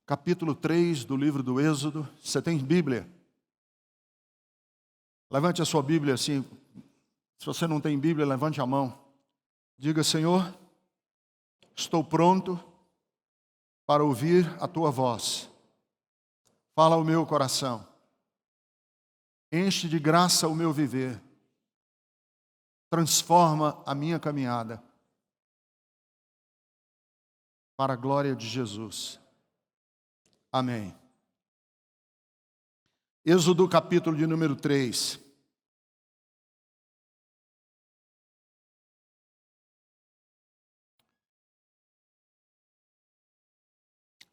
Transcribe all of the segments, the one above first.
Capítulo 3 do livro do Êxodo. Você tem Bíblia? Levante a sua Bíblia assim. Se você não tem Bíblia, levante a mão. Diga: Senhor, estou pronto para ouvir a tua voz. Fala ao meu coração. Enche de graça o meu viver. Transforma a minha caminhada para a glória de Jesus. Amém. Êxodo capítulo de número 3.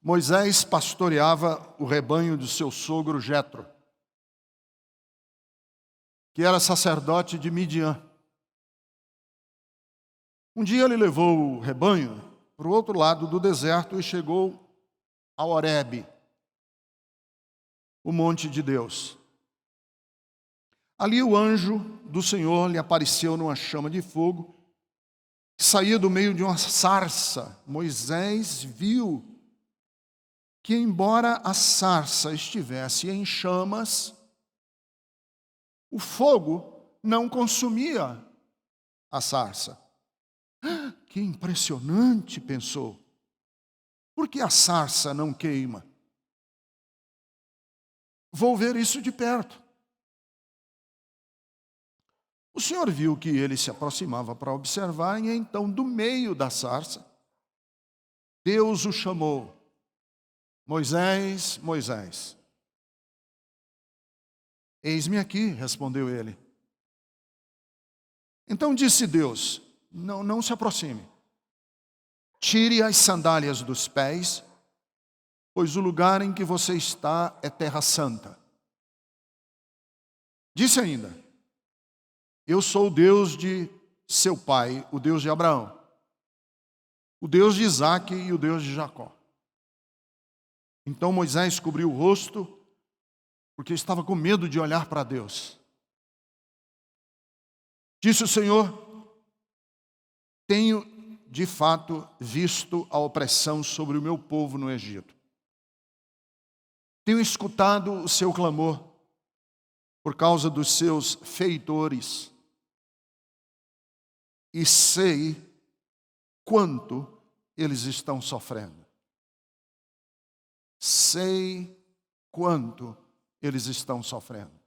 Moisés pastoreava o rebanho de seu sogro Jetro, que era sacerdote de Midian. Um dia ele levou o rebanho para o outro lado do deserto e chegou a Horebe, o monte de Deus. Ali o anjo do Senhor lhe apareceu numa chama de fogo, que saía do meio de uma sarça. Moisés viu que, embora a sarça estivesse em chamas, o fogo não consumia a sarça. Que impressionante, pensou. Por que a sarça não queima? Vou ver isso de perto. O Senhor viu que ele se aproximava para observar, e então, do meio da sarça, Deus o chamou: Moisés, Moisés. Eis-me aqui, respondeu ele. Então disse Deus: não se aproxime. Tire as sandálias dos pés, pois o lugar em que você está é terra santa. Disse ainda: eu sou o Deus de seu pai, o Deus de Abraão, o Deus de Isaque e o Deus de Jacó. Então Moisés cobriu o rosto, porque estava com medo de olhar para Deus. Disse o Senhor: tenho de fato visto a opressão sobre o meu povo no Egito. Tenho escutado o seu clamor por causa dos seus feitores e sei quanto eles estão sofrendo. Sei quanto eles estão sofrendo.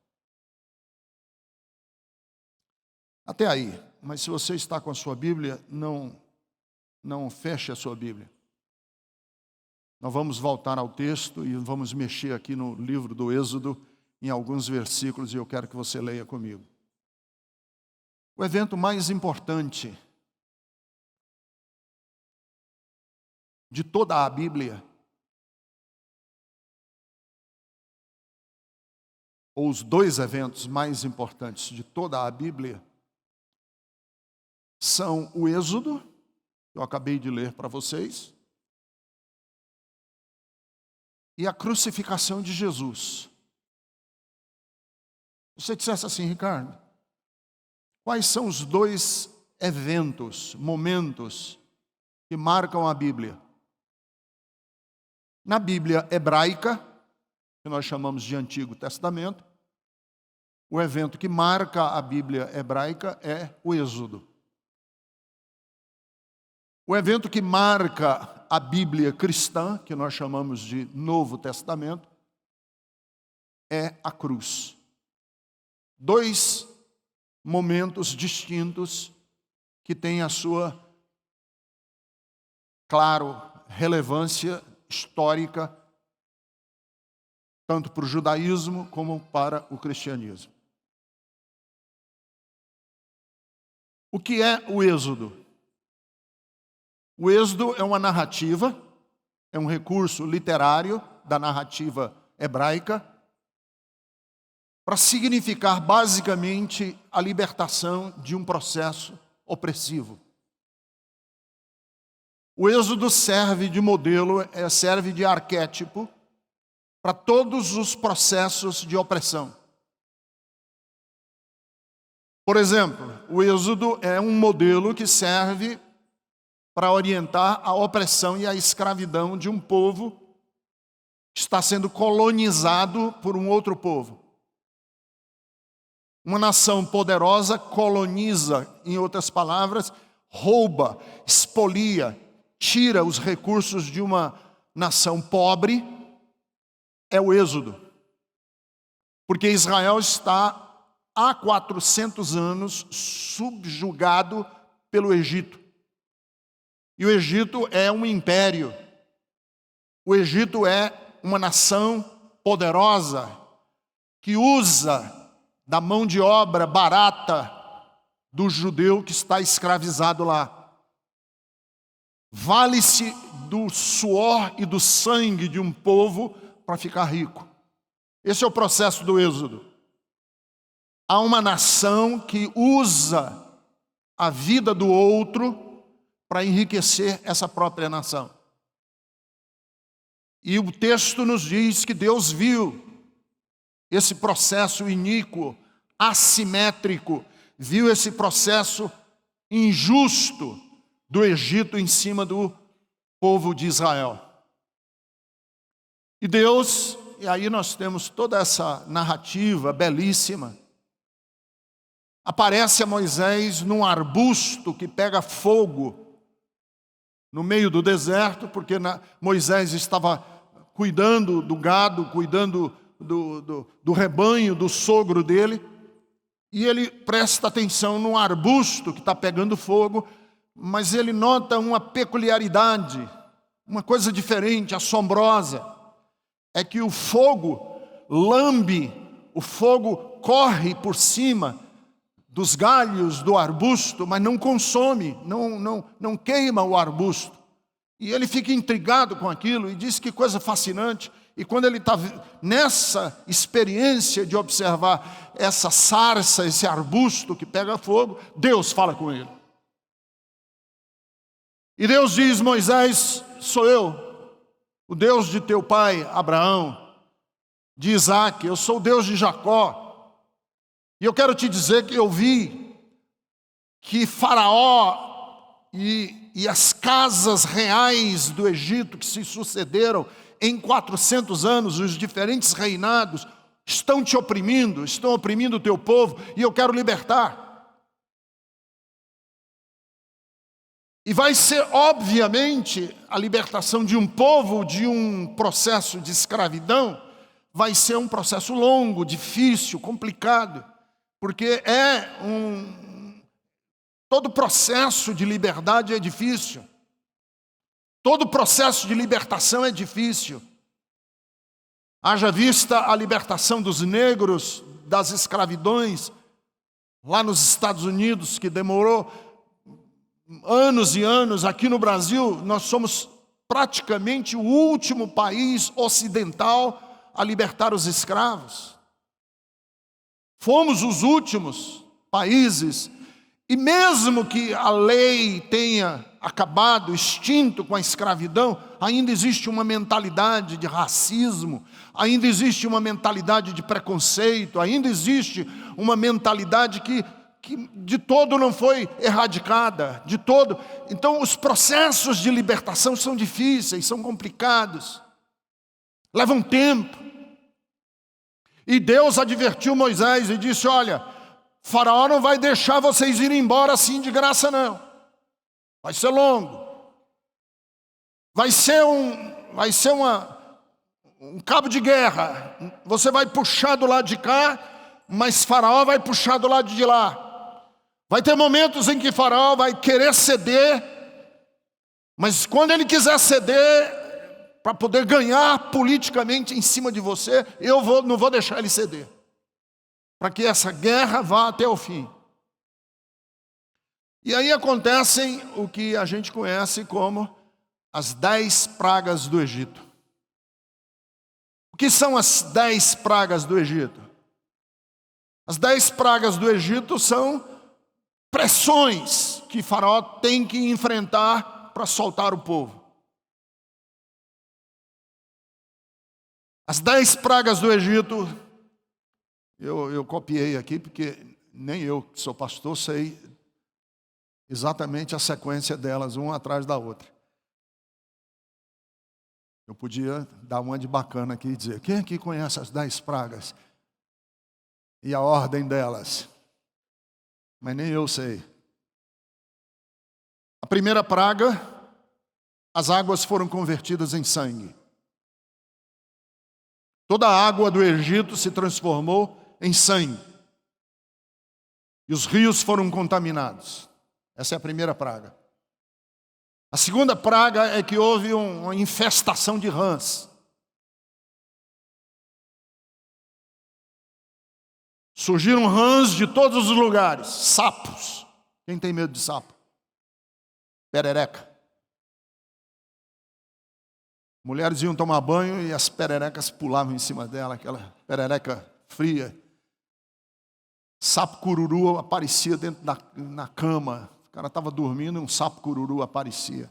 Até aí, mas se você está com a sua Bíblia, não feche a sua Bíblia. Nós vamos voltar ao texto e vamos mexer aqui no livro do Êxodo em alguns versículos, e eu quero que você leia comigo. O evento mais importante de toda a Bíblia, ou os dois eventos mais importantes de toda a Bíblia, são o Êxodo, que eu acabei de ler para vocês, e a crucificação de Jesus. Você dissesse assim: Ricardo, quais são os dois eventos, momentos que marcam a Bíblia? Na Bíblia hebraica, que nós chamamos de Antigo Testamento, o evento que marca a Bíblia hebraica é o Êxodo. O evento que marca a Bíblia cristã, que nós chamamos de Novo Testamento, é a cruz. Dois momentos distintos que têm a sua, claro, relevância histórica, tanto para o judaísmo como para o cristianismo. O que é o Êxodo? O Êxodo é uma narrativa, é um recurso literário da narrativa hebraica para significar basicamente a libertação de um processo opressivo. O Êxodo serve de modelo, serve de arquétipo para todos os processos de opressão. Por exemplo, o Êxodo é um modelo que serve para orientar a opressão e a escravidão de um povo que está sendo colonizado por um outro povo. Uma nação poderosa coloniza, em outras palavras, rouba, expolia, tira os recursos de uma nação pobre. É o Êxodo. Porque Israel está há 400 anos subjugado pelo Egito. E o Egito é um império. O Egito é uma nação poderosa que usa da mão de obra barata do judeu que está escravizado lá. Vale-se do suor e do sangue de um povo para ficar rico. Esse é o processo do Êxodo. Há uma nação que usa a vida do outro para enriquecer essa própria nação. E o texto nos diz que Deus viu esse processo iníquo, assimétrico, viu esse processo injusto do Egito em cima do povo de Israel. E Deus, e aí nós temos toda essa narrativa belíssima, aparece a Moisés num arbusto que pega fogo no meio do deserto, porque Moisés estava cuidando do gado, cuidando do rebanho, do sogro dele, e ele presta atenção num arbusto que está pegando fogo, mas ele nota uma peculiaridade, uma coisa diferente, assombrosa, é que o fogo lambe, o fogo corre por cima dos galhos do arbusto, mas não consome, não queima o arbusto. E ele fica intrigado com aquilo e diz que coisa fascinante. E quando ele está nessa experiência de observar essa sarça, esse arbusto que pega fogo, Deus fala com ele. E Deus diz: Moisés, sou eu, o Deus de teu pai Abraão, de Isaac, eu sou o Deus de Jacó. E eu quero te dizer que eu vi que Faraó e as casas reais do Egito que se sucederam em 400 anos, os diferentes reinados, estão te oprimindo, estão oprimindo o teu povo, e eu quero libertar. E vai ser, obviamente, a libertação de um povo, de um processo de escravidão, vai ser um processo longo, difícil, complicado, porque todo processo de liberdade é difícil. Todo processo de libertação é difícil. Haja vista a libertação dos negros das escravidões lá nos Estados Unidos, que demorou anos e anos. Aqui no Brasil, nós somos praticamente o último país ocidental a libertar os escravos. Fomos os últimos países. E mesmo que a lei tenha acabado, extinto com a escravidão, ainda existe uma mentalidade de racismo, ainda existe uma mentalidade de preconceito, ainda existe uma mentalidade que de todo não foi erradicada, de todo. Então os processos de libertação são difíceis, são complicados, levam tempo. E Deus advertiu Moisés e disse: olha, Faraó não vai deixar vocês irem embora assim de graça, não. Vai ser longo. Vai ser um cabo de guerra. Você vai puxar do lado de cá, mas Faraó vai puxar do lado de lá. Vai ter momentos em que Faraó vai querer ceder, mas quando ele quiser ceder, para poder ganhar politicamente em cima de você, não vou deixar ele ceder, para que essa guerra vá até o fim. E aí acontecem o que a gente conhece como as 10 pragas do Egito. O que são as 10 pragas do Egito? As 10 pragas do Egito são pressões que Faraó tem que enfrentar para soltar o povo. As 10 pragas do Egito, eu copiei aqui, porque nem eu, que sou pastor, sei exatamente a sequência delas, uma atrás da outra. Eu podia dar uma de bacana aqui e dizer, quem aqui conhece as 10 pragas? E a ordem delas? Mas nem eu sei. A primeira praga, as águas foram convertidas em sangue. Toda a água do Egito se transformou em sangue. E os rios foram contaminados. Essa é a primeira praga. A segunda praga é que houve uma infestação de rãs. Surgiram rãs de todos os lugares, sapos. Quem tem medo de sapo? Perereca. Mulheres iam tomar banho e as pererecas pulavam em cima dela, aquela perereca fria. Sapo cururu aparecia dentro na cama. O cara estava dormindo e um sapo cururu aparecia.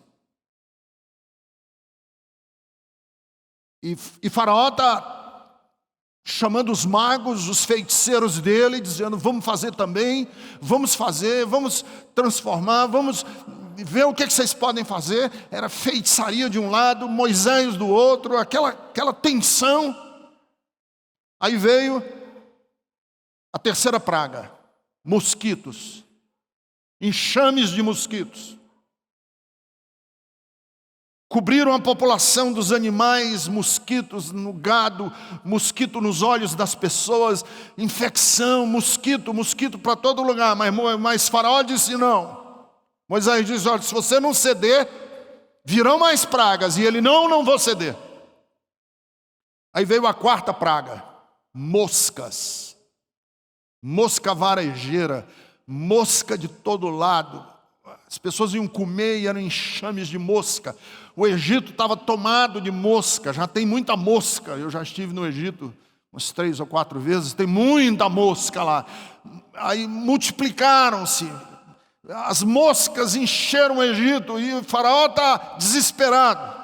E Faraó está chamando os magos, os feiticeiros dele, dizendo, vamos fazer também, vamos fazer, vamos transformar, vamos ver o que vocês podem fazer. Era feitiçaria de um lado, Moisés do outro, aquela tensão. Aí veio a terceira praga, mosquitos, enxames de mosquitos. Cobriram a população dos animais, mosquitos no gado, mosquito nos olhos das pessoas, infecção, mosquito para todo lugar. Mas Faraó disse não. Moisés disse, olha, se você não ceder, virão mais pragas. E ele, não vou ceder. Aí veio a quarta praga, moscas. Mosca varejeira, mosca de todo lado. As pessoas iam comer e eram enxames de mosca. O Egito estava tomado de mosca, já tem muita mosca. Eu já estive no Egito umas 3 ou 4 vezes, tem muita mosca lá. Aí multiplicaram-se. As moscas encheram o Egito e o Faraó está desesperado.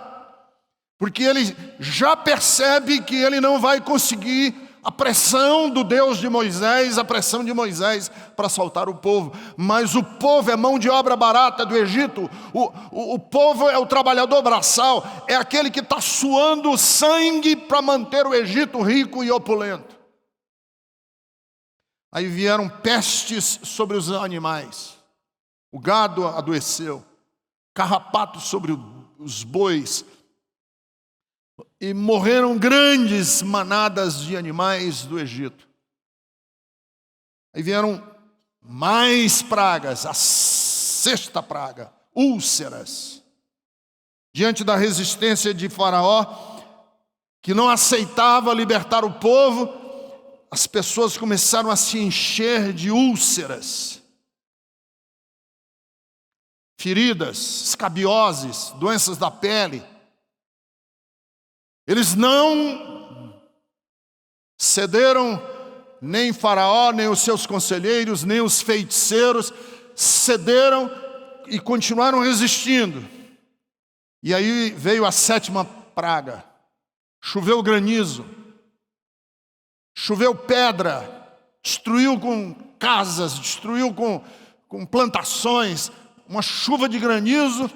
Porque ele já percebe que ele não vai conseguir a pressão do Deus de Moisés, a pressão de Moisés para soltar o povo. Mas o povo é mão de obra barata do Egito. O povo é o trabalhador braçal, é aquele que está suando sangue para manter o Egito rico e opulento. Aí vieram pestes sobre os animais. O gado adoeceu, carrapatos sobre os bois. E morreram grandes manadas de animais do Egito. Aí vieram mais pragas, a sexta praga, úlceras. Diante da resistência de Faraó, que não aceitava libertar o povo, as pessoas começaram a se encher de úlceras. Feridas, escabioses, doenças da pele. Eles não cederam, nem Faraó, nem os seus conselheiros, nem os feiticeiros, cederam e continuaram resistindo. E aí veio a sétima praga. Choveu granizo, choveu pedra, destruiu com casas, destruiu com plantações, uma chuva de granizo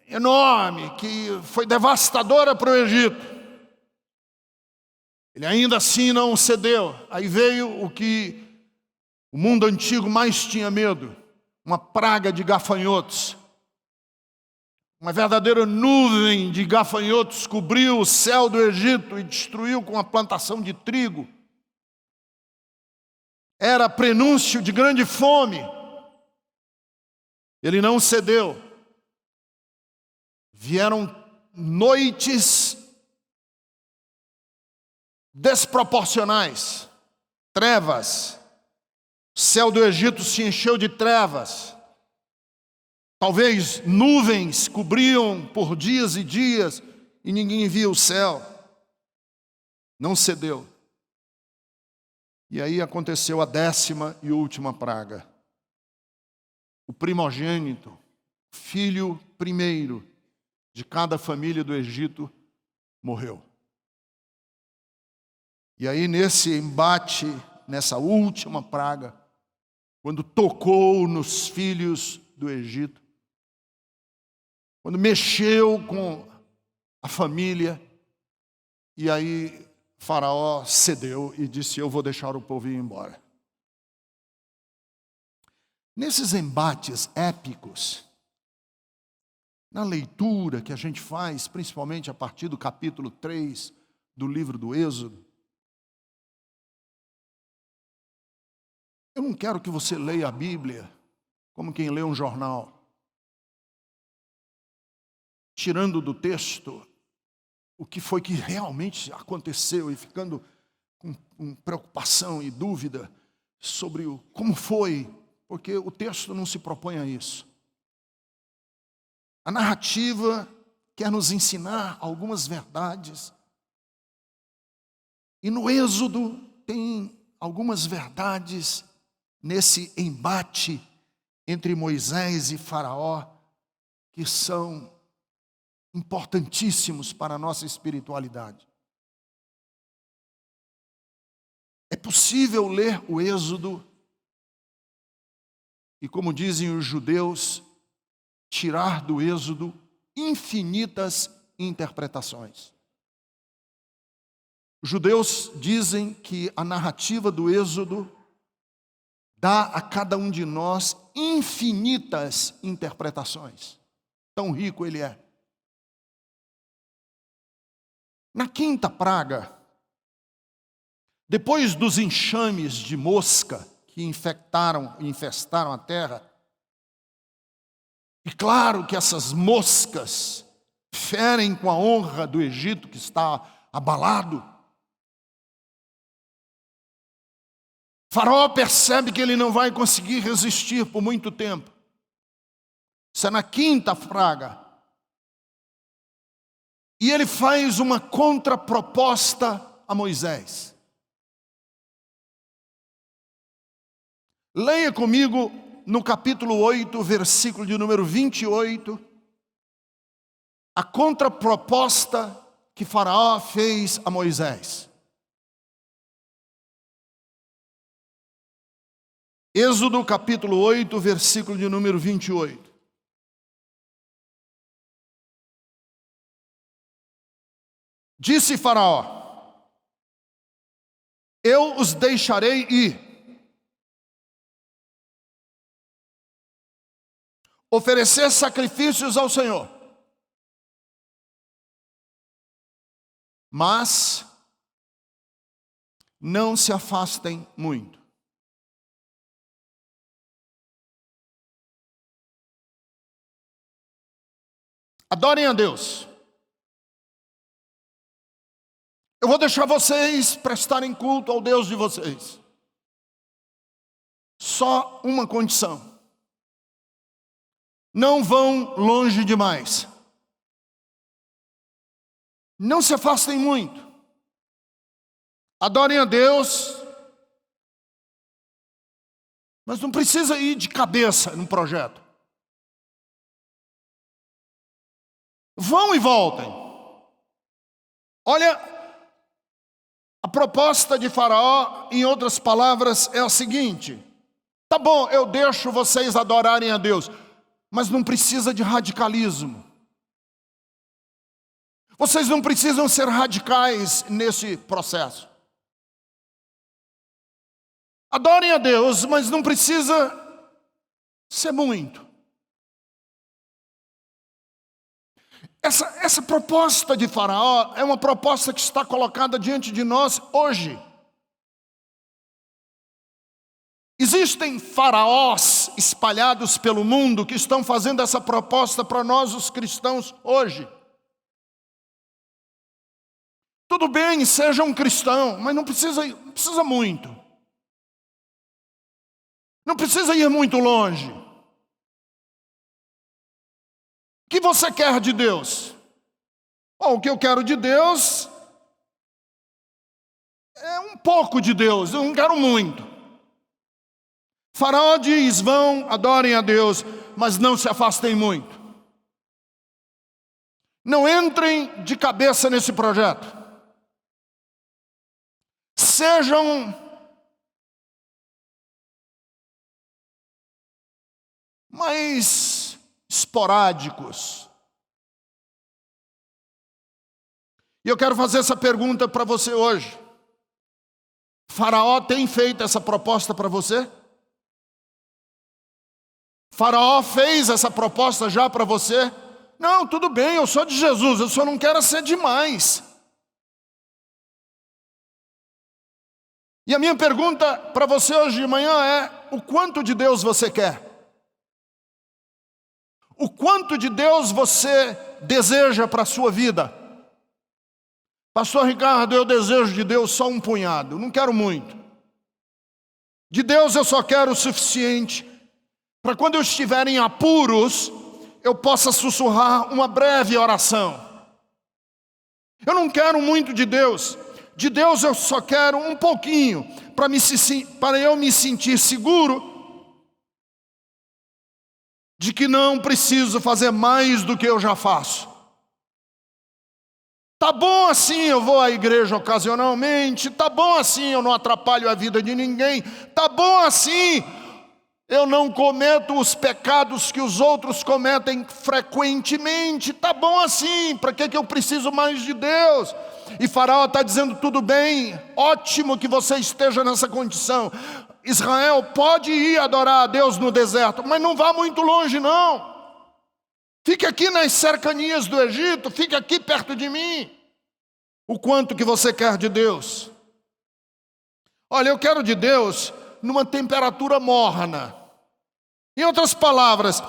enorme, que foi devastadora para o Egito. Ele ainda assim não cedeu. Aí veio o que o mundo antigo mais tinha medo, uma praga de gafanhotos. Uma verdadeira nuvem de gafanhotos cobriu o céu do Egito e destruiu com a plantação de trigo. Era prenúncio de grande fome. Ele não cedeu. Vieram noites desproporcionais, trevas. O céu do Egito se encheu de trevas. Talvez nuvens cobriam por dias e dias e ninguém via o céu. Não cedeu. E aí aconteceu a 10ª e última praga. O primogênito filho primeiro de cada família do Egito morreu. E aí, nesse embate, nessa última praga, quando tocou nos filhos do Egito, quando mexeu com a família, e aí Faraó cedeu e disse: eu vou deixar o povo ir embora. Nesses embates épicos, na leitura que a gente faz, principalmente a partir do capítulo 3 do livro do Êxodo, eu não quero que você leia a Bíblia como quem lê um jornal, tirando do texto o que foi que realmente aconteceu e ficando com preocupação e dúvida sobre como foi, porque o texto não se propõe a isso. A narrativa quer nos ensinar algumas verdades, e no Êxodo tem algumas verdades nesse embate entre Moisés e Faraó que são importantíssimos para a nossa espiritualidade. É possível ler o Êxodo e, como dizem os judeus, tirar do Êxodo infinitas interpretações. Os judeus dizem que a narrativa do Êxodo dá a cada um de nós infinitas interpretações. Tão rico ele é. Na quinta praga, depois dos enxames de mosca que infestaram a terra, e claro que essas moscas ferem com a honra do Egito que está abalado, Faraó percebe que ele não vai conseguir resistir por muito tempo. Isso é na quinta praga. E ele faz uma contraproposta a Moisés. Leia comigo no capítulo 8, versículo de número 28, a contraproposta que Faraó fez a Moisés. Êxodo capítulo 8, versículo de número 28. Disse Faraó: eu os deixarei ir, oferecer sacrifícios ao Senhor, mas não se afastem muito. Adorem a Deus. Eu vou deixar vocês prestarem culto ao Deus de vocês. Só uma condição: não vão longe demais. Não se afastem muito. Adorem a Deus, mas não precisa ir de cabeça no projeto. Vão e voltem. Olha, a proposta de Faraó, em outras palavras, é a seguinte: tá bom, eu deixo vocês adorarem a Deus, mas não precisa de radicalismo. Vocês não precisam ser radicais nesse processo. Adorem a Deus, mas não precisa ser muito. Essa proposta de Faraó é uma proposta que está colocada diante de nós hoje. Existem faraós espalhados pelo mundo que estão fazendo essa proposta para nós, os cristãos, hoje. Tudo bem, seja um cristão, mas não precisa muito. Não precisa ir muito longe. O que você quer de Deus? Bom, o que eu quero de Deus é um pouco de Deus, eu não quero muito. Faraó diz: vão, adorem a Deus, mas não se afastem muito. Não entrem de cabeça nesse projeto. Sejam mais esporádicos. E eu quero fazer essa pergunta para você hoje. Faraó tem feito essa proposta para você? Faraó fez essa proposta já para você? Não, tudo bem, eu sou de Jesus, eu só não quero ser demais. E a minha pergunta para você hoje de manhã é: o quanto de Deus você quer? O quanto de Deus você deseja para a sua vida? Pastor Ricardo, eu desejo de Deus só um punhado, não quero muito. De Deus eu só quero o suficiente para quando eu estiver em apuros, eu possa sussurrar uma breve oração. Eu não quero muito de Deus. De Deus eu só quero um pouquinho, para eu me sentir seguro de que não preciso fazer mais do que eu já faço. Tá bom assim, eu vou à igreja ocasionalmente. Tá bom assim, eu não atrapalho a vida de ninguém. Tá bom assim, eu não cometo os pecados que os outros cometem frequentemente. Tá bom assim, para que eu preciso mais de Deus? E Faraó está dizendo: tudo bem, ótimo que você esteja nessa condição. Israel pode ir adorar a Deus no deserto, mas não vá muito longe não. Fique aqui nas cercanias do Egito, fique aqui perto de mim. O quanto que você quer de Deus? Olha, eu quero de Deus numa temperatura morna. Em outras palavras,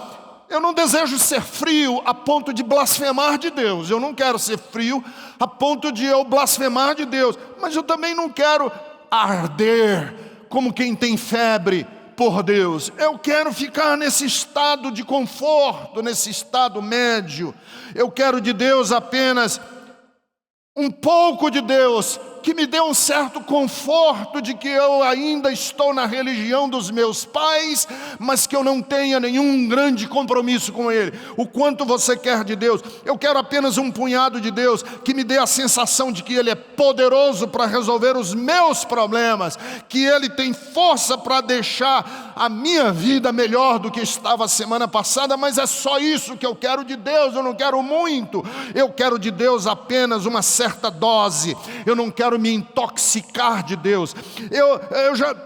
eu não desejo ser frio a ponto de blasfemar de Deus. Eu não quero ser frio a ponto de eu blasfemar de Deus. Mas eu também não quero arder como quem tem febre por Deus. Eu quero ficar nesse estado de conforto, nesse estado médio. Eu quero de Deus apenas um pouco de Deus, que me dê um certo conforto de que eu ainda estou na religião dos meus pais, mas que eu não tenha nenhum grande compromisso com Ele. O quanto você quer de Deus? Eu quero apenas um punhado de Deus, que me dê a sensação de que Ele é poderoso para resolver os meus problemas, que Ele tem força para deixar a minha vida melhor do que estava a semana passada, mas é só isso que eu quero de Deus. Eu não quero muito, eu quero de Deus apenas uma certa dose. Eu não quero me intoxicar de Deus.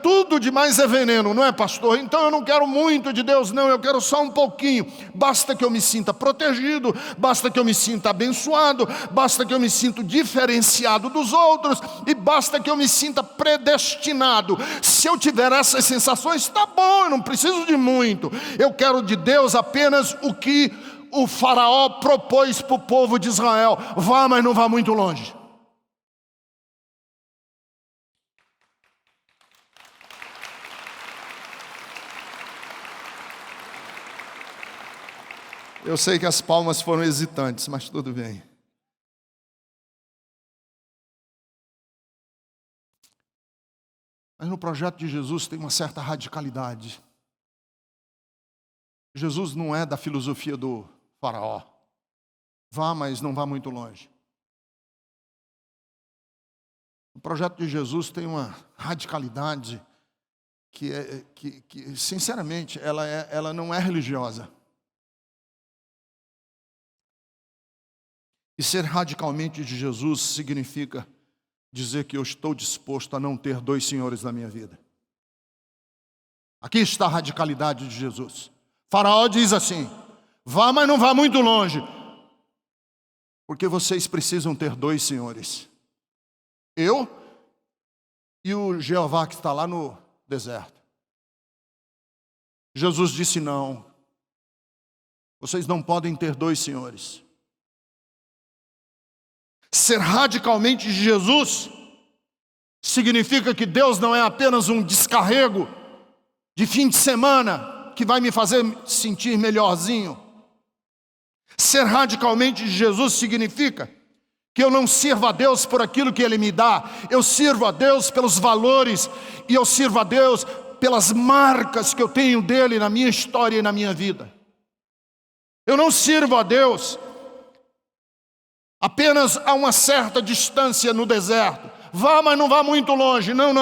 Tudo demais é veneno, não é, pastor? Então eu não quero muito de Deus, não. Eu quero só um pouquinho. Basta que eu me sinta protegido, basta que eu me sinta abençoado, basta que eu me sinta diferenciado dos outros, e basta que eu me sinta predestinado. Se eu tiver essas sensações, tá bom, eu não preciso de muito. Eu quero de Deus apenas o que o Faraó propôs para o povo de Israel: vá, mas não vá muito longe. Eu sei que as palmas foram hesitantes, mas tudo bem. Mas no projeto de Jesus tem uma certa radicalidade. Jesus não é da filosofia do Faraó: vá, mas não vá muito longe. O projeto de Jesus tem uma radicalidade que sinceramente, ela não é religiosa. E ser radicalmente de Jesus significa dizer que eu estou disposto a não ter dois senhores na minha vida. Aqui está a radicalidade de Jesus. Faraó diz assim: vá, mas não vá muito longe, porque vocês precisam ter dois senhores, eu e o Jeová que está lá no deserto. Jesus disse: não, vocês não podem ter dois senhores. Ser radicalmente de Jesus significa que Deus não é apenas um descarrego de fim de semana que vai me fazer sentir melhorzinho. Ser radicalmente de Jesus significa que eu não sirvo a Deus por aquilo que Ele me dá. Eu sirvo a Deus pelos valores, e eu sirvo a Deus pelas marcas que eu tenho dele na minha história e na minha vida. Eu não sirvo a Deus apenas a uma certa distância no deserto. Vá, mas não vá muito longe. Não.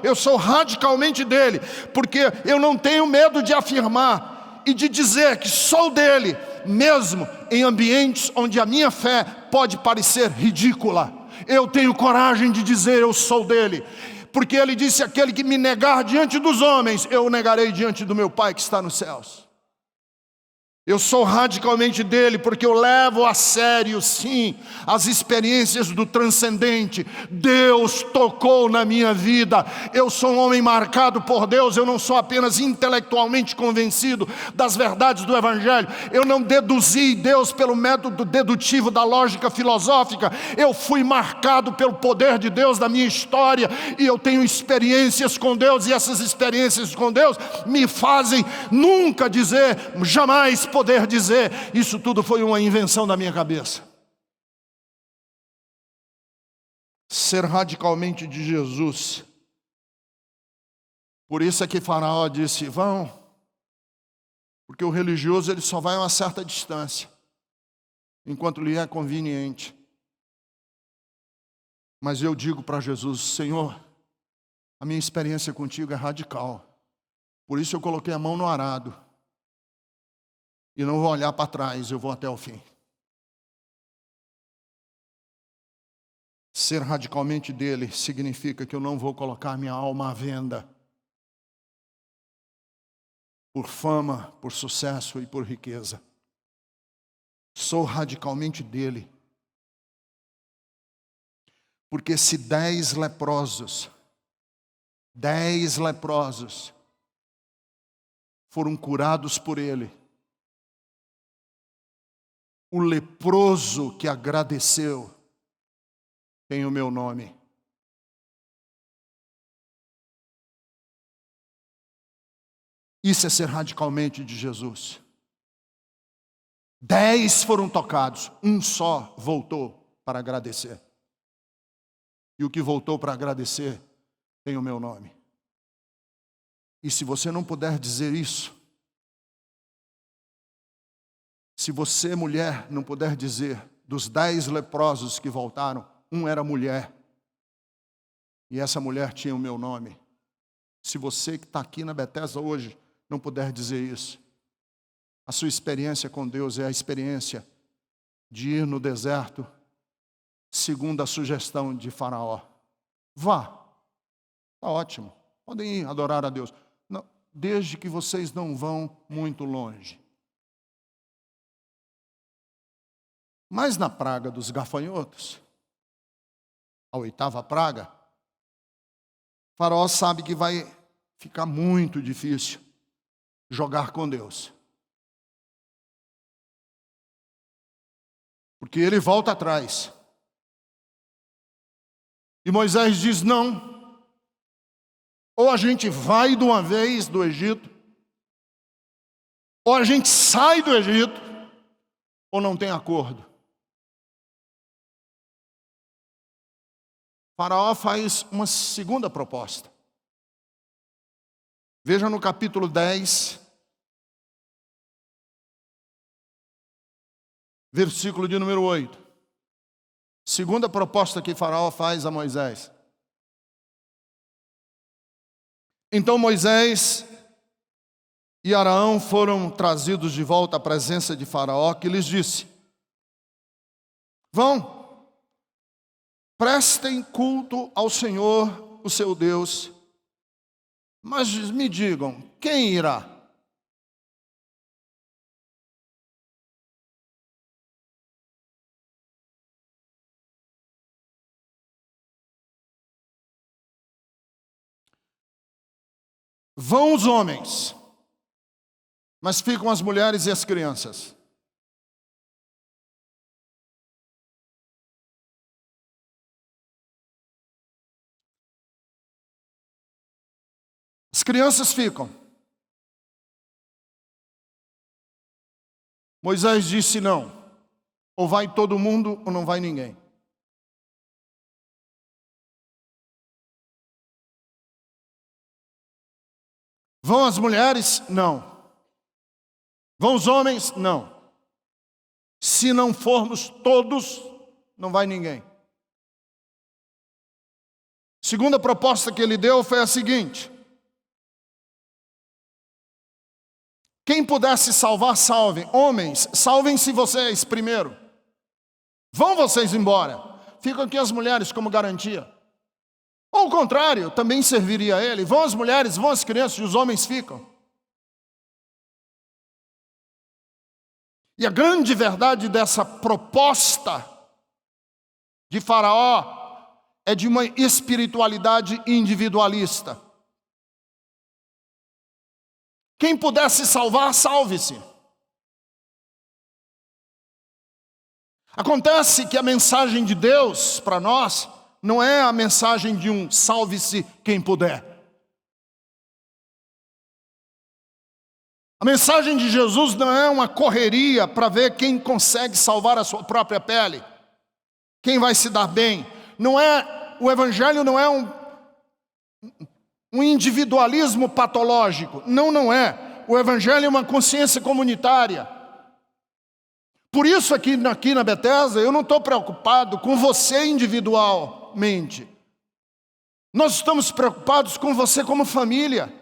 Eu sou radicalmente dele, porque eu não tenho medo de afirmar e de dizer que sou dele, mesmo em ambientes onde a minha fé pode parecer ridícula. Eu tenho coragem de dizer eu sou dele, porque ele disse: aquele que me negar diante dos homens, eu o negarei diante do meu Pai que está nos céus. Eu sou radicalmente dele, porque eu levo a sério, sim, as experiências do transcendente. Deus tocou na minha vida. Eu sou um homem marcado por Deus. Eu não sou apenas intelectualmente convencido das verdades do Evangelho. Eu não deduzi Deus pelo método dedutivo da lógica filosófica. Eu fui marcado pelo poder de Deus na minha história. E eu tenho experiências com Deus. E essas experiências com Deus me fazem nunca dizer, jamais poder dizer, isso tudo foi uma invenção da minha cabeça. Ser radicalmente de Jesus. Por isso é que Faraó disse: vão, porque o religioso ele só vai a uma certa distância, enquanto lhe é conveniente. Mas eu digo para Jesus: Senhor, a minha experiência contigo é radical. Por isso eu coloquei a mão no arado. E não vou olhar para trás, eu vou até o fim. Ser radicalmente dele significa que eu não vou colocar minha alma à venda por fama, por sucesso e por riqueza. Sou radicalmente dele. Porque se 10 leprosos foram curados por ele, o leproso que agradeceu tem o meu nome. Isso é ser radicalmente de Jesus. 10 foram tocados, um só voltou para agradecer. E o que voltou para agradecer tem o meu nome. E se você não puder dizer isso, se você, mulher, não puder dizer, dos 10 leprosos que voltaram, um era mulher. E essa mulher tinha o meu nome. Se você que está aqui na Bethesda hoje não puder dizer isso, a sua experiência com Deus é a experiência de ir no deserto, segundo a sugestão de Faraó. Vá, está ótimo, podem ir adorar a Deus. Não, desde que vocês não vão muito longe. Mas na praga dos gafanhotos, a 8ª praga, Faraó sabe que vai ficar muito difícil jogar com Deus. Porque ele volta atrás. E Moisés diz: não. Ou a gente vai de uma vez do Egito, ou a gente sai do Egito, ou não tem acordo. Faraó faz uma segunda proposta. Veja no capítulo 10, versículo de número 8. Segunda proposta que Faraó faz a Moisés. Então Moisés e Arão foram trazidos de volta à presença de Faraó, que lhes disse: vão, prestem culto ao Senhor, o seu Deus, mas me digam, quem irá? Vão os homens, mas ficam as mulheres e as crianças. As crianças ficam. Moisés disse: não, ou vai todo mundo ou não vai ninguém. Vão as mulheres? Não. Vão os homens? Não. Se não formos todos, não vai ninguém. Segunda proposta que ele deu foi a seguinte: quem pudesse salvar, salvem. Homens, salvem-se vocês primeiro. Vão vocês embora. Ficam aqui as mulheres como garantia. Ou o contrário, também serviria a ele. Vão as mulheres, vão as crianças e os homens ficam. E a grande verdade dessa proposta de Faraó é de uma espiritualidade individualista. Quem pudesse salvar, salve-se. Acontece que a mensagem de Deus para nós não é a mensagem de um salve-se quem puder. A mensagem de Jesus não é uma correria para ver quem consegue salvar a sua própria pele, quem vai se dar bem. Não é, o evangelho não é um individualismo patológico. Não é. O evangelho é uma consciência comunitária. Por isso aqui na Bethesda eu não estou preocupado com você individualmente. Nós estamos preocupados com você como família.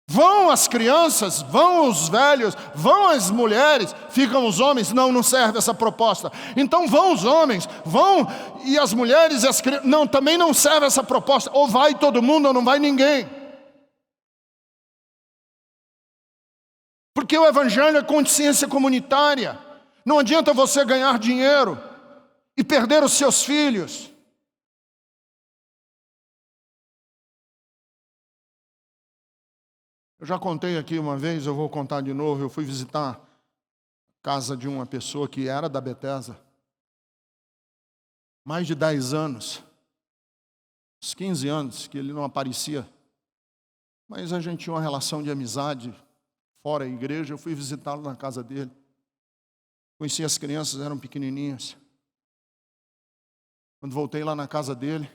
Vão as crianças, vão os velhos, vão as mulheres, ficam os homens. Não serve essa proposta. Então vão os homens, vão e as mulheres e as crianças. Não, também não serve essa proposta. Ou vai todo mundo ou não vai ninguém. Porque o evangelho é consciência comunitária. Não adianta você ganhar dinheiro e perder os seus filhos. Eu já contei aqui uma vez, eu vou contar de novo. Eu fui visitar a casa de uma pessoa que era da Bethesda. Mais de 10 anos. Uns 15 anos que ele não aparecia. Mas a gente tinha uma relação de amizade fora a igreja. Eu fui visitá-lo na casa dele. Conheci as crianças, eram pequenininhas. Quando voltei lá na casa dele,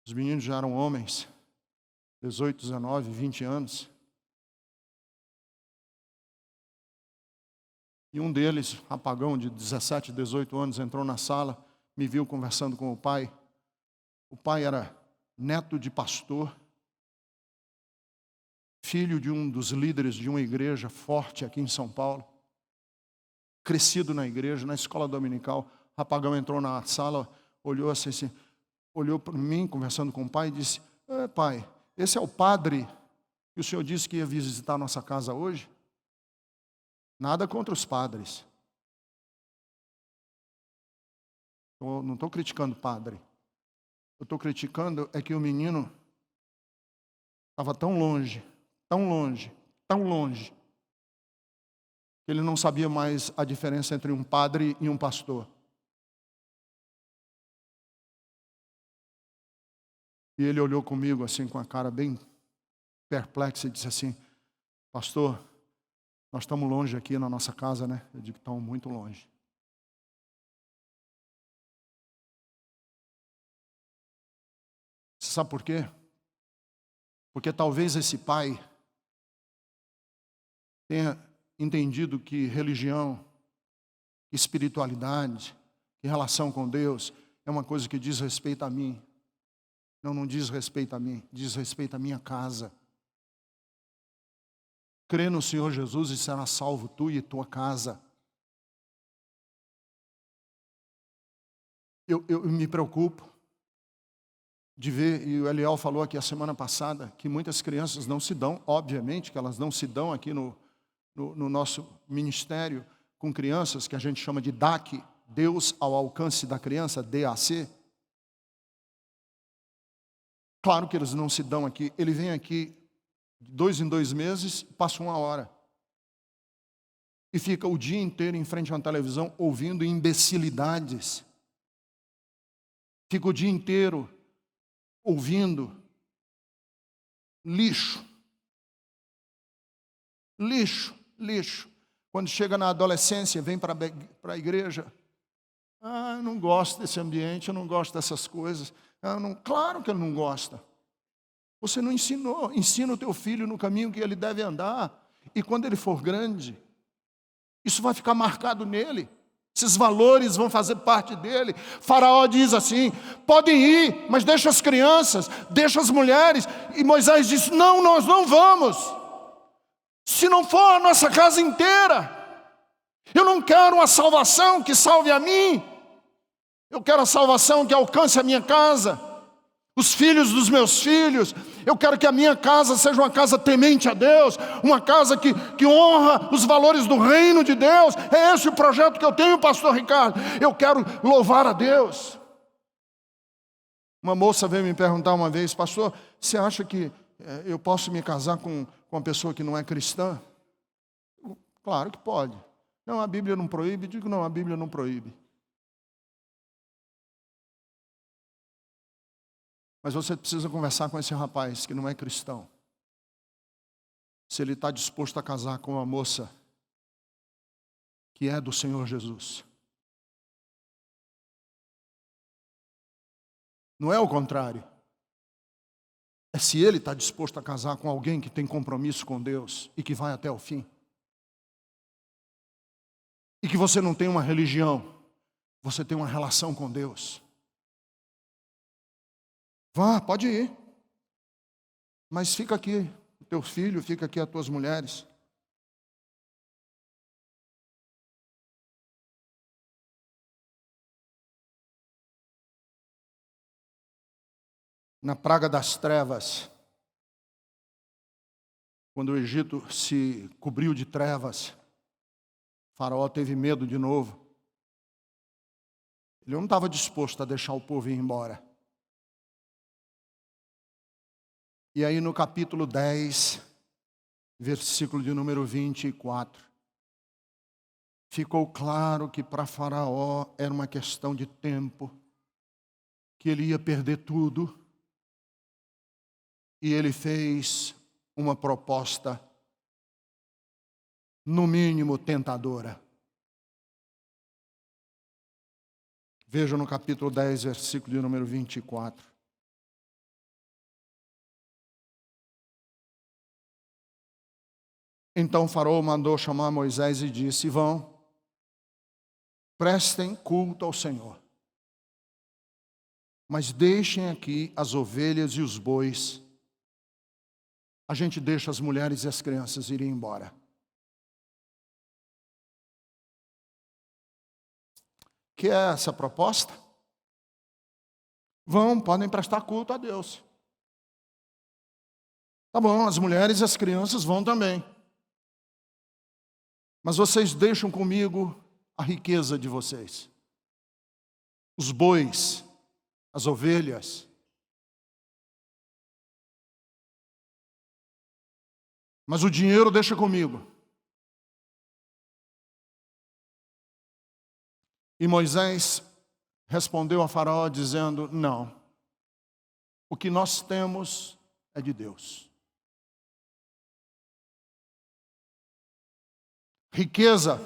os meninos já eram homens. 18, 19, 20 anos. E um deles, rapagão de 17, 18 anos, entrou na sala, me viu conversando com o pai. O pai era neto de pastor, filho de um dos líderes de uma igreja forte aqui em São Paulo, crescido na igreja, na escola dominical. O rapagão entrou na sala, olhou assim, olhou para mim, conversando com o pai, e disse: pai, esse é o padre que o senhor disse que ia visitar a nossa casa hoje? Nada contra os padres. Eu não estou criticando o padre. Eu estou criticando é que o menino estava tão longe, que ele não sabia mais a diferença entre um padre e um pastor. E ele olhou comigo assim com a cara bem perplexa e disse assim: pastor, nós estamos longe aqui na nossa casa, né? Eu digo: estamos muito longe. Você sabe por quê? Porque talvez esse pai tenha entendido que religião, espiritualidade, que relação com Deus é uma coisa que diz respeito a mim. Não diz respeito a mim, diz respeito à minha casa. Crê no Senhor Jesus e será salvo tu e tua casa. Eu me preocupo de ver, e o Eliel falou aqui a semana passada, que muitas crianças não se dão, obviamente que elas não se dão aqui no nosso ministério, com crianças que a gente chama de DAC, Deus ao alcance da criança, DAC. Claro que eles não se dão aqui. Ele vem aqui 2 em 2 meses, passa 1 hora. E fica o dia inteiro em frente a uma televisão ouvindo imbecilidades. Fica o dia inteiro ouvindo lixo. Lixo. Quando chega na adolescência, vem para a igreja. Eu não gosto desse ambiente, eu não gosto dessas coisas. Claro que ele não gosta. Você não ensinou. Ensina o teu filho no caminho que ele deve andar. E quando ele for grande, isso vai ficar marcado nele. Esses valores vão fazer parte dele. Faraó diz assim: podem ir, mas deixa as crianças, deixa as mulheres. E Moisés diz: não, nós não vamos. Se não for a nossa casa inteira. Eu não quero uma salvação que salve a mim. Eu quero a salvação que alcance a minha casa, os filhos dos meus filhos. Eu quero que a minha casa seja uma casa temente a Deus, uma casa que honra os valores do reino de Deus. É esse o projeto que eu tenho, pastor Ricardo. Eu quero louvar a Deus. Uma moça veio me perguntar uma vez: pastor, você acha que eu posso me casar com uma pessoa que não é cristã? Claro que pode. Não, a Bíblia não proíbe. Digo, não, a Bíblia não proíbe. Mas você precisa conversar com esse rapaz que não é cristão. Se ele está disposto a casar com uma moça que é do Senhor Jesus. Não é o contrário. É se ele está disposto a casar com alguém que tem compromisso com Deus e que vai até o fim. E que você não tem uma religião, você tem uma relação com Deus. Vá, pode ir. Mas fica aqui o teu filho, fica aqui as tuas mulheres. Na praga das trevas, quando o Egito se cobriu de trevas, Faraó teve medo de novo. Ele não estava disposto a deixar o povo ir embora. E aí no capítulo 10, versículo de número 24, ficou claro que para Faraó era uma questão de tempo, que ele ia perder tudo. E ele fez uma proposta, no mínimo tentadora. Veja no capítulo 10, versículo de número 24. Então Faraó mandou chamar Moisés e disse: vão, prestem culto ao Senhor, mas deixem aqui as ovelhas e os bois. A gente deixa as mulheres e as crianças irem embora. Que é essa proposta? Vão, podem prestar culto a Deus. Tá bom, as mulheres e as crianças vão também. Mas vocês deixam comigo a riqueza de vocês. Os bois, as ovelhas. Mas o dinheiro deixa comigo. E Moisés respondeu a Faraó dizendo: não, o que nós temos é de Deus. Riqueza,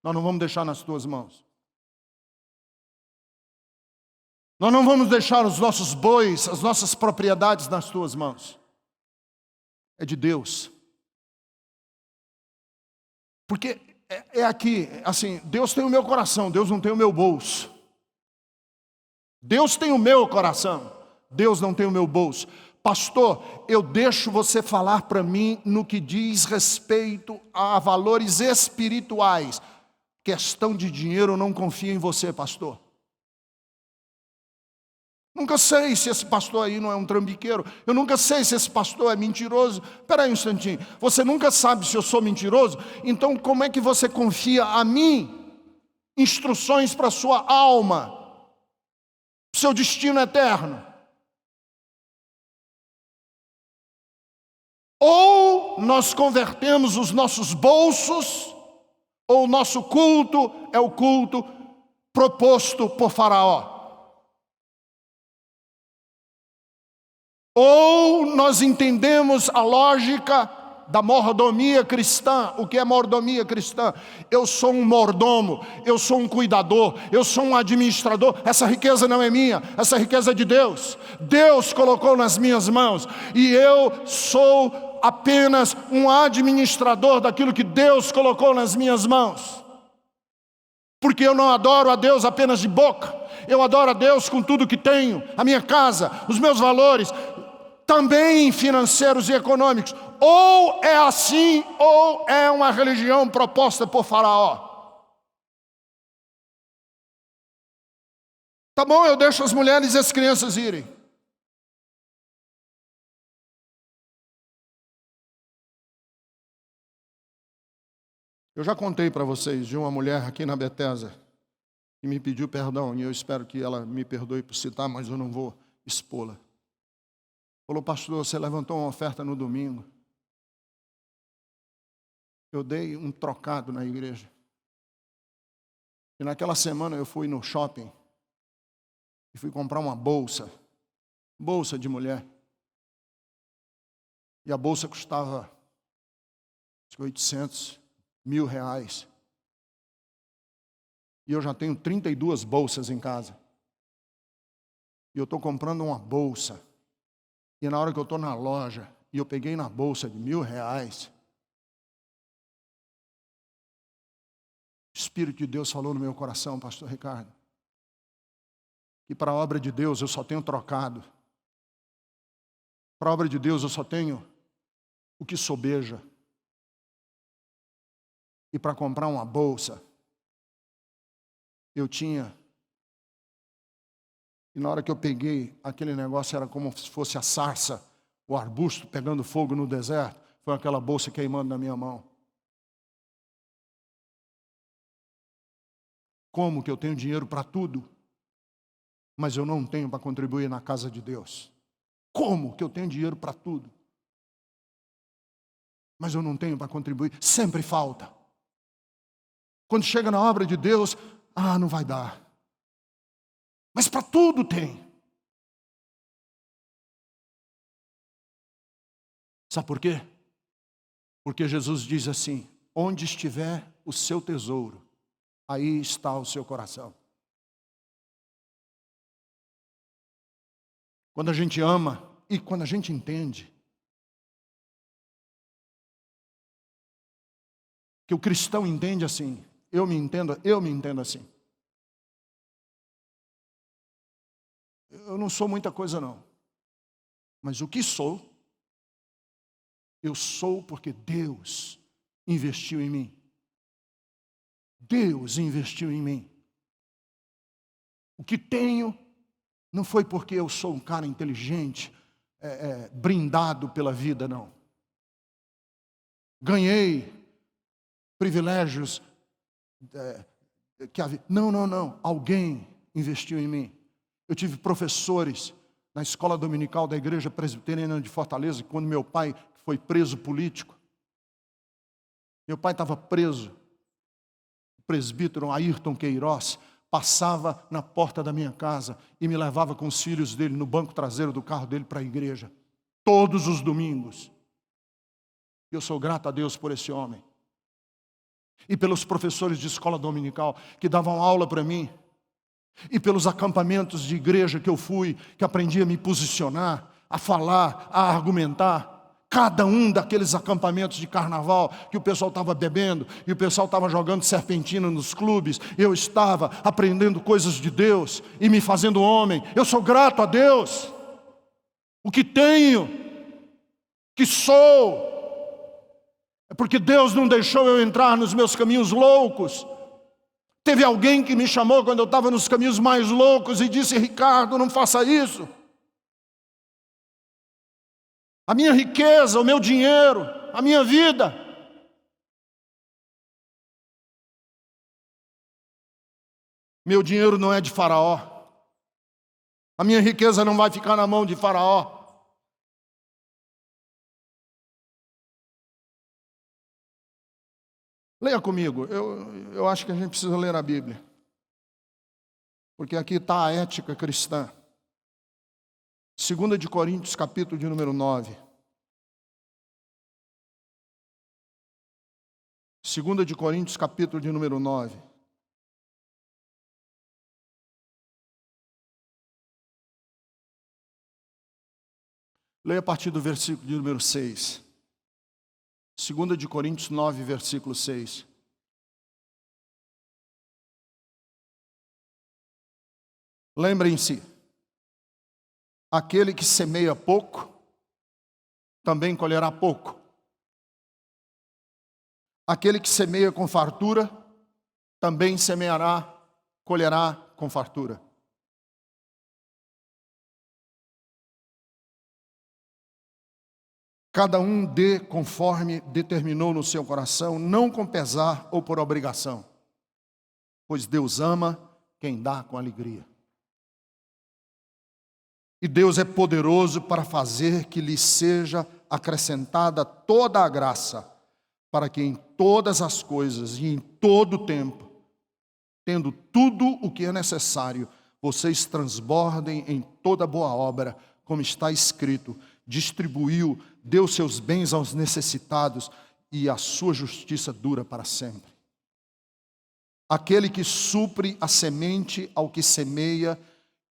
nós não vamos deixar nas tuas mãos. Nós não vamos deixar os nossos bois, as nossas propriedades nas tuas mãos. É de Deus. Porque é aqui, assim, Deus tem o meu coração, Deus não tem o meu bolso. Deus tem o meu coração, Deus não tem o meu bolso. Pastor, eu deixo você falar para mim no que diz respeito a valores espirituais. Questão de dinheiro, eu não confio em você, pastor. Nunca sei se esse pastor aí não é um trambiqueiro. Eu nunca sei se esse pastor é mentiroso. Espera aí um instantinho. Você nunca sabe se eu sou mentiroso? Então como é que você confia a mim instruções para a sua alma, para o seu destino eterno? Ou nós convertemos os nossos bolsos, ou o nosso culto é o culto proposto por Faraó. Ou nós entendemos a lógica da mordomia cristã. O que é mordomia cristã? Eu sou um mordomo, eu sou um cuidador, eu sou um administrador. Essa riqueza não é minha, essa riqueza é de Deus. Deus colocou nas minhas mãos e eu sou apenas um administrador daquilo que Deus colocou nas minhas mãos. Porque eu não adoro a Deus apenas de boca, eu adoro a Deus com tudo que tenho, a minha casa, os meus valores, também financeiros e econômicos. Ou é assim, ou é uma religião proposta por Faraó. Tá bom, eu deixo as mulheres e as crianças irem. Eu já contei para vocês de uma mulher aqui na Bethesda que me pediu perdão, e eu espero que ela me perdoe por citar, mas eu não vou expô-la. Falou: pastor, você levantou uma oferta no domingo. Eu dei um trocado na igreja. E naquela semana eu fui no shopping e fui comprar uma bolsa de mulher. E a bolsa custava R$800.000. E eu já tenho 32 bolsas em casa. E eu estou comprando uma bolsa. E na hora que eu estou na loja, e eu peguei na bolsa de R$1.000, o Espírito de Deus falou no meu coração, pastor Ricardo, que para a obra de Deus eu só tenho trocado. Para a obra de Deus eu só tenho o que sobeja. E para comprar uma bolsa, eu tinha. E na hora que eu peguei, aquele negócio era como se fosse a sarça, o arbusto pegando fogo no deserto. Foi aquela bolsa queimando na minha mão. Como que eu tenho dinheiro para tudo, mas eu não tenho para contribuir na casa de Deus? Como que eu tenho dinheiro para tudo, mas eu não tenho para contribuir? Sempre falta. Quando chega na obra de Deus, não vai dar. Mas para tudo tem. Sabe por quê? Porque Jesus diz assim: onde estiver o seu tesouro, aí está o seu coração. Quando a gente ama e quando a gente entende que o cristão entende assim, eu me entendo assim. Eu não sou muita coisa não, mas o que sou, eu sou porque Deus investiu em mim. Deus investiu em mim. O que tenho não foi porque eu sou um cara inteligente, brindado pela vida, não. Ganhei privilégios que havia. Não. Alguém investiu em mim. Eu tive professores na escola dominical da Igreja Presbiteriana de Fortaleza, quando meu pai foi preso político. Meu pai estava preso. O presbítero Ayrton Queiroz passava na porta da minha casa e me levava com os filhos dele no banco traseiro do carro dele para a igreja, todos os domingos. Eu sou grato a Deus por esse homem. E pelos professores de escola dominical que davam aula para mim. E pelos acampamentos de igreja que eu fui, que aprendi a me posicionar, a falar, a argumentar. Cada um daqueles acampamentos de carnaval que o pessoal estava bebendo e o pessoal estava jogando serpentina nos clubes, eu estava aprendendo coisas de Deus e me fazendo homem. Eu sou grato a Deus. O que tenho, que sou, é porque Deus não deixou eu entrar nos meus caminhos loucos. Teve alguém que me chamou quando eu estava nos caminhos mais loucos e disse: Ricardo, não faça isso. A minha riqueza, o meu dinheiro, a minha vida. Meu dinheiro não é de Faraó. A minha riqueza não vai ficar na mão de Faraó. Leia comigo. Eu acho que a gente precisa ler a Bíblia. Porque aqui está a ética cristã. 2 de Coríntios, capítulo de número 9. 2 de Coríntios, capítulo de número 9. Leia a partir do versículo de número 6. 2 de Coríntios 9, versículo 6. Lembrem-se, aquele que semeia pouco, também colherá pouco. Aquele que semeia com fartura, também semeará, colherá com fartura. Cada um dê conforme determinou no seu coração, não com pesar ou por obrigação, pois Deus ama quem dá com alegria. E Deus é poderoso para fazer que lhe seja acrescentada toda a graça, para que em todas as coisas e em todo o tempo, tendo tudo o que é necessário, vocês transbordem em toda boa obra, como está escrito: distribuiu, deu seus bens aos necessitados, e a sua justiça dura para sempre. Aquele que supre a semente ao que semeia,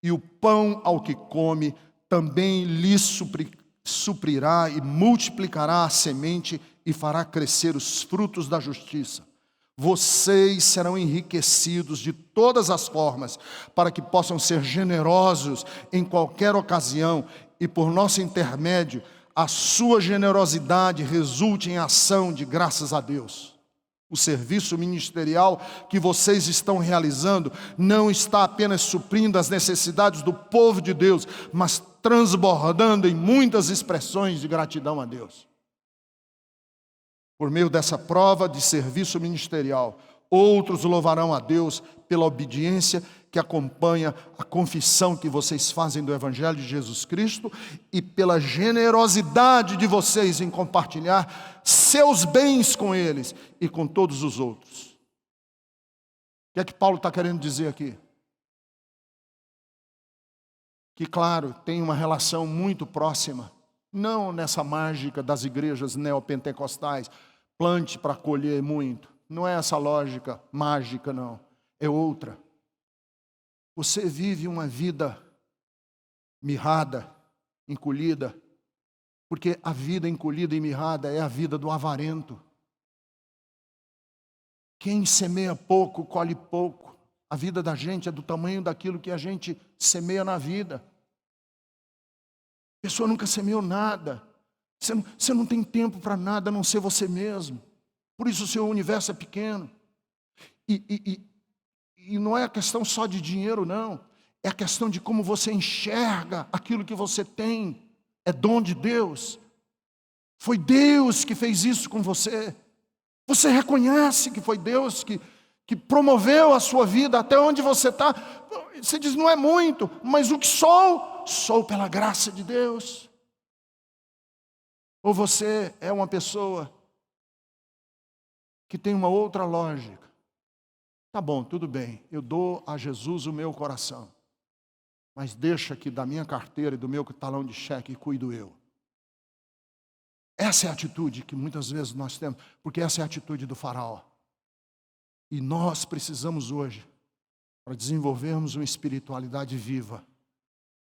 e o pão ao que come, também lhe suprirá e multiplicará a semente e fará crescer os frutos da justiça. Vocês serão enriquecidos de todas as formas, para que possam ser generosos em qualquer ocasião, e por nosso intermédio, a sua generosidade resulte em ação de graças a Deus. O serviço ministerial que vocês estão realizando não está apenas suprindo as necessidades do povo de Deus, mas transbordando em muitas expressões de gratidão a Deus. Por meio dessa prova de serviço ministerial, outros louvarão a Deus pela obediência que acompanha a confissão que vocês fazem do Evangelho de Jesus Cristo e pela generosidade de vocês em compartilhar seus bens com eles e com todos os outros. O que é que Paulo está querendo dizer aqui? Que, claro, tem uma relação muito próxima, não nessa mágica das igrejas neopentecostais, plante para colher muito. Não é essa lógica mágica, não. É outra. Você vive uma vida mirrada, encolhida, porque a vida encolhida e mirrada é a vida do avarento. Quem semeia pouco, colhe pouco. A vida da gente é do tamanho daquilo que a gente semeia na vida. A pessoa nunca semeou nada. Você não tem tempo para nada a não ser você mesmo. Por isso o seu universo é pequeno. E não é a questão só de dinheiro, não. É a questão de como você enxerga aquilo que você tem. É dom de Deus. Foi Deus que fez isso com você. Você reconhece que foi Deus que promoveu a sua vida até onde você está. Você diz, não é muito, mas o que sou pela graça de Deus. Ou você é uma pessoa que tem uma outra lógica. Tá bom, tudo bem, eu dou a Jesus o meu coração, mas deixa que da minha carteira e do meu talão de cheque cuido eu. Essa é a atitude que muitas vezes nós temos, porque essa é a atitude do faraó. E nós precisamos hoje, para desenvolvermos uma espiritualidade viva,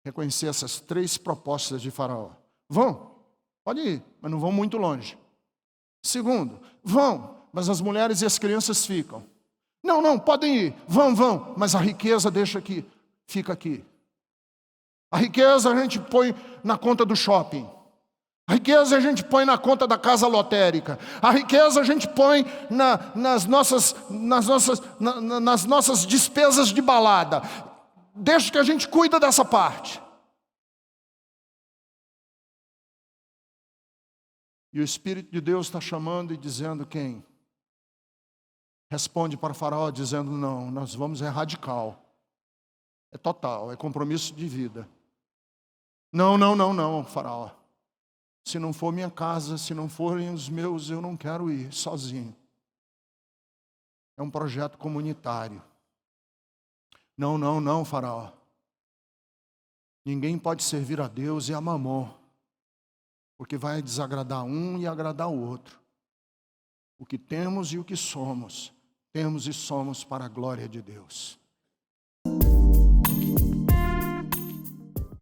reconhecer essas 3 propostas de faraó. Vão, pode ir, mas não vão muito longe. Segundo, vão, mas as mulheres e as crianças ficam. Não, podem ir, vão, mas a riqueza deixa aqui, fica aqui. A riqueza a gente põe na conta do shopping. A riqueza a gente põe na conta da casa lotérica. A riqueza a gente põe nas nossas despesas de balada. Deixa que a gente cuida dessa parte. E o Espírito de Deus está chamando e dizendo quem? Responde para o faraó dizendo, não, nós vamos, é radical. É total, é compromisso de vida. Não, faraó. Se não for minha casa, se não forem os meus, eu não quero ir sozinho. É um projeto comunitário. Não, faraó. Ninguém pode servir a Deus e a Mamon, porque vai desagradar um e agradar o outro. o que temos e o que somos, temos e somos para a glória de Deus.